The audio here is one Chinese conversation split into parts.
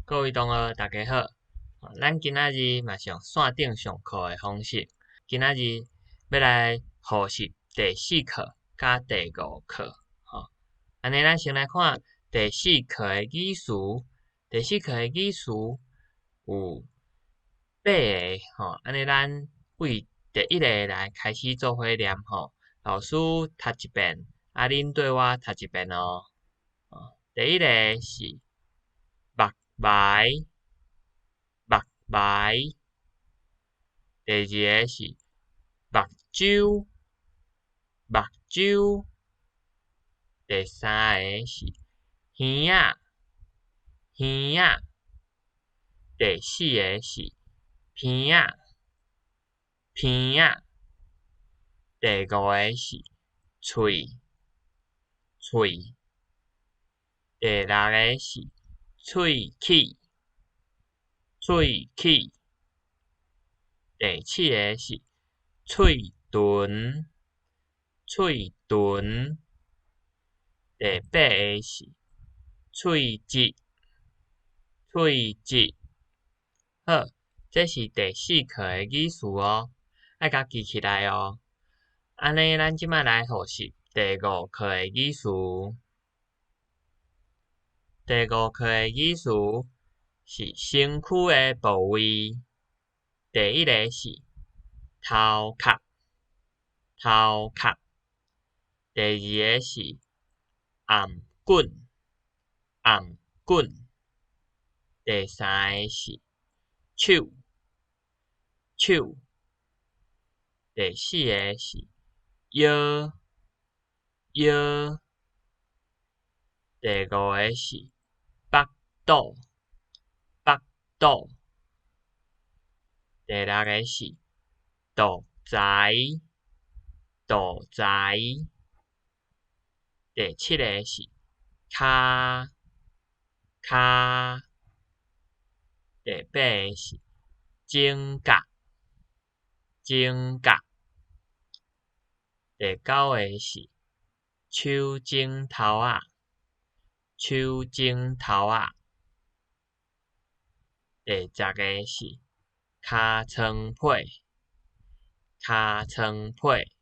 各位同学大家好，咱今仔日嘛是用线顶上课的方式，今仔日要来复习第4课甲第5课，安尼咱先来看第4课的语词，第4课的语词有8个，安尼咱为第1个来开始做伙念老师读一遍，恁对我读一遍哦。第1个是目白，目白。第2个是目睭，目睭。第3个是耳仔，耳仔。第4个是鼻仔，鼻仔。第5个是喙，喙。第6个是喙齿，喙齿。第7个是喙唇，喙唇。第8个是喙舌，喙舌。好，这是第4课的语词哦，爱甲记起来哦。安尼，咱即摆来复习第5课的语词。第5课的语词是身躯的部位。第1个是头壳，头壳。第2个是颔棍，颔棍。第3个是手，手。第4个是腰，腰。第5个是腹肚，腹肚。第6个是肚脐，肚脐。第7个是骹，骹。第8个是指甲，指甲。第9个是手指头仔，手指头仔。第10个是尻川皮，尻川皮。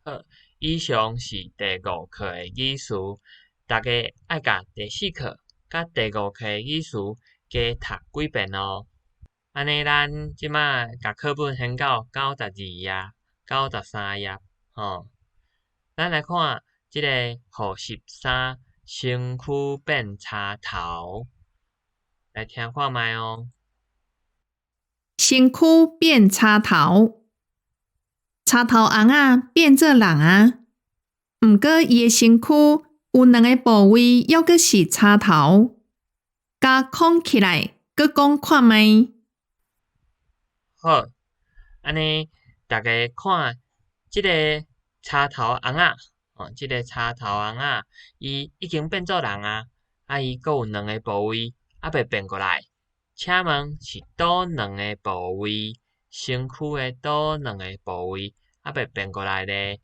好，以上是第5课的语词，大家爱甲第4课甲第5课的语词加读几遍哦。安尼咱即摆甲课本先到92页、93页，咱来看即个复习3，身躯变插头，来听看觅哦。身躯变插头，插头翁仔变做人啊，毋过伊的身躯有2个部位，抑阁是插头，甲框起来，阁讲看觅。好，安尼大家看即个插头翁仔，即个插头翁仔，伊已经变做人啊，伊阁有2个部位，未变过来。请问是倒2个部位？身躯的倒2个部位未变过来咧？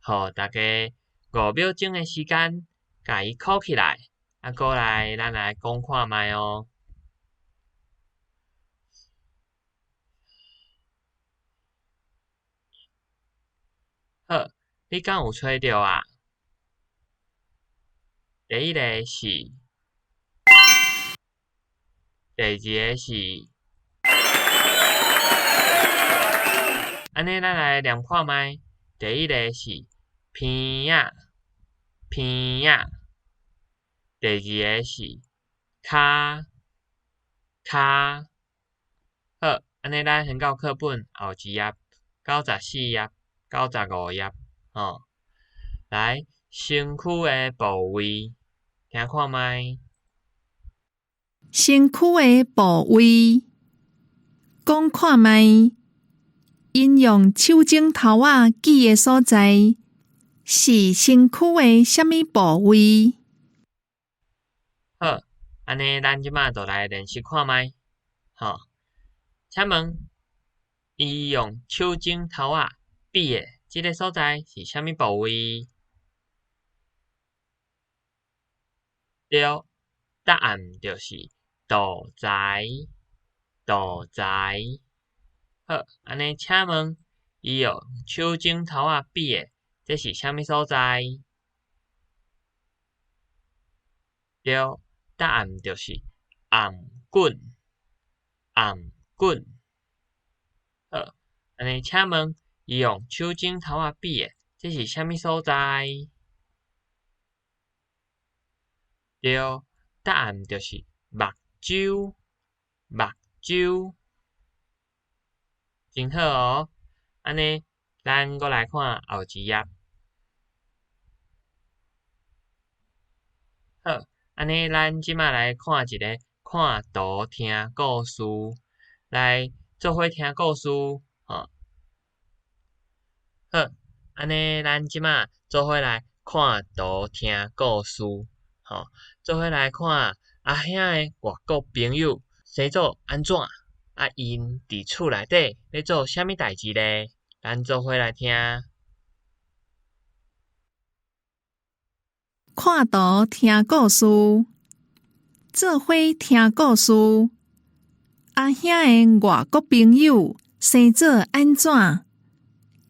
互大家5秒钟的时间，甲伊扣起来，过来咱来讲看觅哦。好，你敢有找到啊？第1个是，第2个是，安尼咱来念看觅。第1个是鼻仔，鼻仔。第2个是骹，骹。好，安尼咱先到课本后一页，94页、95页，来，身躯的部位，听看觅。身躯的部位，讲看觅。因用手指头仔记的所在，是身躯的什么部位？好，安尼咱即摆就来练习看觅。请问，伊用手指头仔比的即个所在是啥物部位？对，答案就是大财，大财。好，安尼请问，伊用手指头啊比的，这是啥物所在？对，答案就是颔胫，颔胫。好，安尼请问，伊用手指头啊比的，这是啥物所在？对，答案就是目睭，目睭。真好哦，安尼咱过来看后一页。好，安尼咱即马来看一个看图听故事，来做伙听故事，吼。好，安尼咱即马做伙来看图听故事，吼，做伙来看阿兄的外国朋友生做安怎？啊，因伫厝内底咧做啥物代志咧？咱做伙来听。看图听故事，做伙听故事。阿兄的外国朋友生做安怎？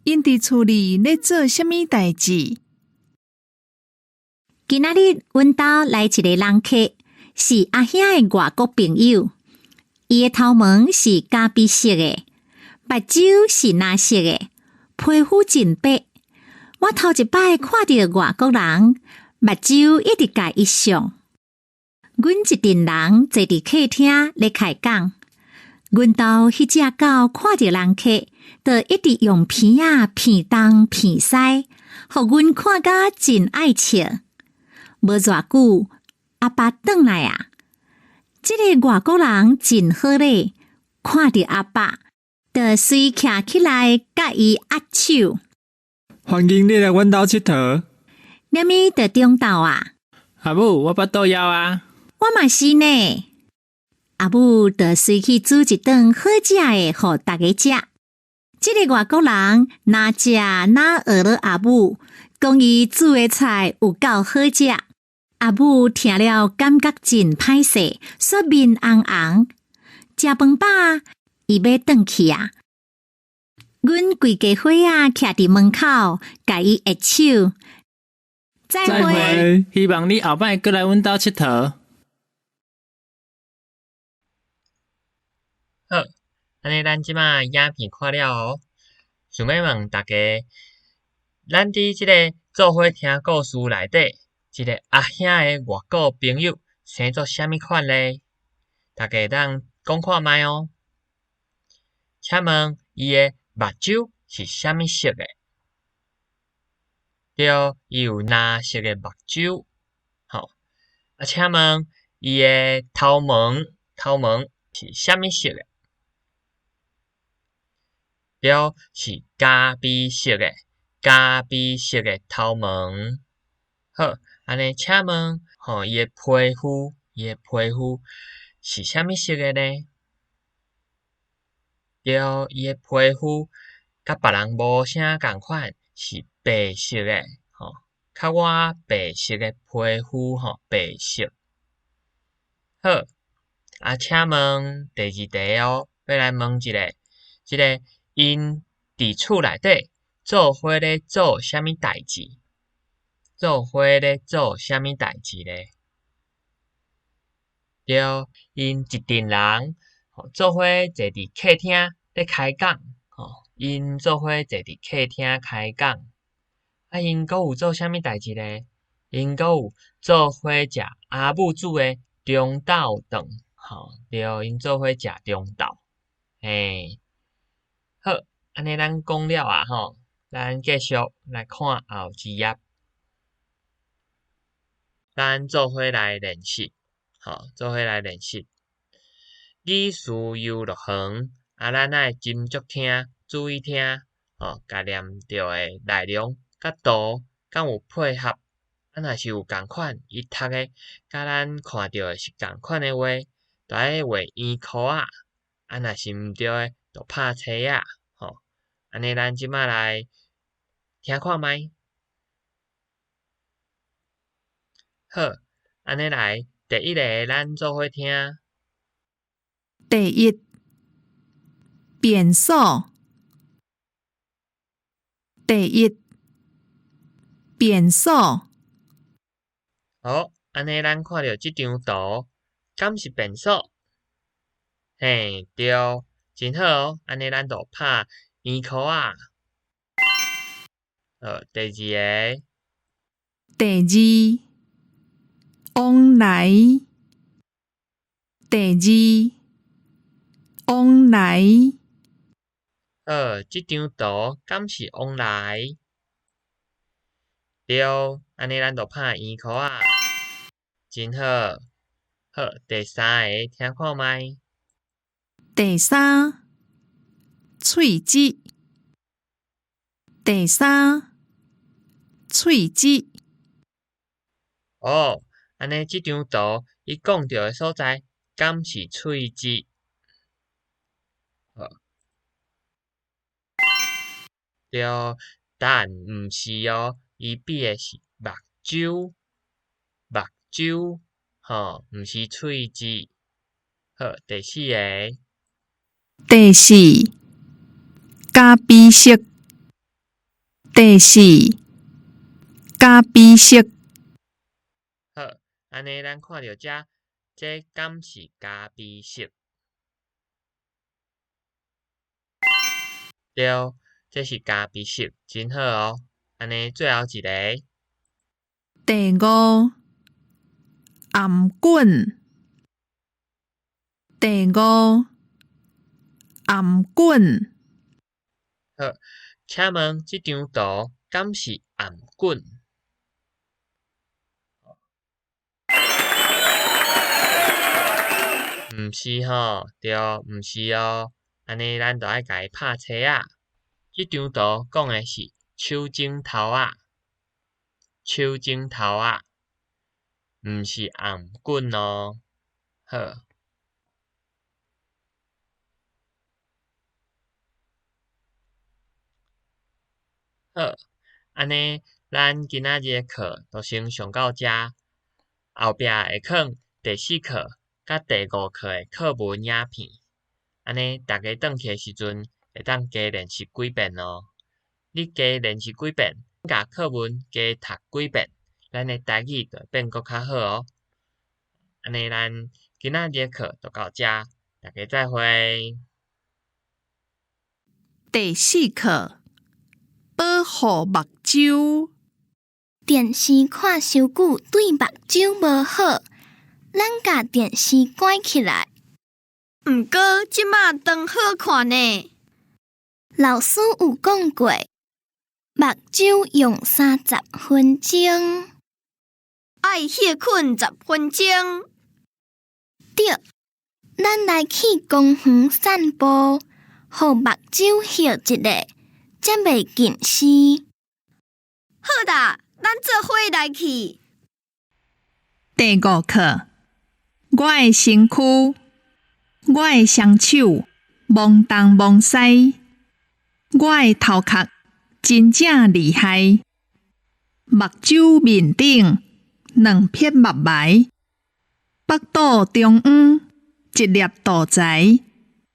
因伫厝里咧做啥物代志？今仔日阮兜来一个人客，是阿兄的外国朋友。伊的头毛是咖啡色的，目睭是蓝色的，皮肤真白。我头一摆看到外国人，目睭一直甲伊上。阮一群人坐伫客厅咧开讲，阮兜迄只狗看到人客，就一直用鼻仔鼻东鼻西，互阮看甲真爱笑。无偌久，阿爸转来啊！这个外国人真好咧，看到阿爸，就随徛起来甲伊握手。欢迎你来阮兜佚佗。念咪伫中昼啊？阿母，我巴肚枵啊。我嘛是呢。阿母就随去煮一顿好食的，互大家食。这个外国人哪食哪学了阿母，讲伊煮的菜有够好食。阿母听了感觉真歹势，煞面红红。食饭饱，伊要转去啊。阮规家伙仔徛伫门口，甲伊握手。再会，希望你后摆过来阮兜佚佗。好，安尼咱即马影片看了哦，想要问大家，咱伫即个做伙听故事内底，即个阿兄的外国朋友生做啥物款咧？大家当讲看觅哦。请问伊的目睭是啥物色的？对，伊有蓝色的目睭。好，啊，请问伊的头毛是啥物色的？对，是咖啡色的，咖啡色的头毛。好，安尼请问，伊的皮肤是啥物色的呢？对，伊的皮肤甲别人无啥共款，是白色的，较我白色的皮肤，白色。好，啊，请问第二题哦，要来问一个，即个因伫厝内底做伙咧做啥物代志？做伙咧做啥物代志咧？对，因一群人做伙坐伫客厅咧开讲，因做伙坐伫客厅开讲。啊，因阁有做啥物代志咧？因阁有做伙食阿母煮的中昼顿，对，因做伙食中昼。嘿，好，安尼咱讲了啊，咱继续来看后一页。咱做伙来练习，做伙来练习。语词游乐园，啊，咱爱斟酌听，注意听，甲念着的内容甲图敢有配合，啊，若是有共款，伊读的甲咱看到的是共款的话，就爱画圆箍仔，啊，若是毋对的，就拍叉仔，安尼咱即马来听看觅。好，安尼来第一个咱做伙听。第一，便所。第一，便所。好，安尼咱看到即张图，敢是便所？嘿，对，真好哦。安尼咱就拍圆箍啊。第二个。第二，往来。第二，往来。即张图敢是往来？对，安尼咱就拍圆箍啊。真好。好，第三个，听看觅。第三，喙舌。第三，喙舌。哦，安尼即张图伊讲到的所在，敢是喙舌？对，但毋是哦，伊比的是目睭，目睭，毋是喙舌。好，第四个。第四，咖啡色。第四，咖啡色。好，安尼咱看到这敢是咖啡色？对，这是咖啡色，真好哦。安尼最后一个。第五，颔棍。第五，颔棍。好，请问即张图敢是颔棍？毋是吼，对，毋是哦。安尼咱就爱甲伊拍叉啊。即张图讲的是手指头啊，手指头啊，毋是颔棍哦。好。好，安尼咱今仔日的课就先上到遮，后壁会放第四课甲第五课的课文影片。安尼大家转去的时阵会当加练习几遍哦。你加练习几遍，甲课文加读几遍，咱的台语就会变搁较好哦。安尼咱今仔日的课就到遮，大家再会。第四课，保护目睭。电视看伤久对目睭无好，咱甲电视关起来。毋过即马灯好看呢。老师有讲过，目睭用30分钟，爱歇困10分钟。对，咱来去公园散步，互目睭歇一下，才袂近视。好啦，咱做伙来去。第五课，我的身躯，我的双手摸东摸西，我的头壳真正厉害。目睭面顶2片目睭，腹肚中央1粒肚臍。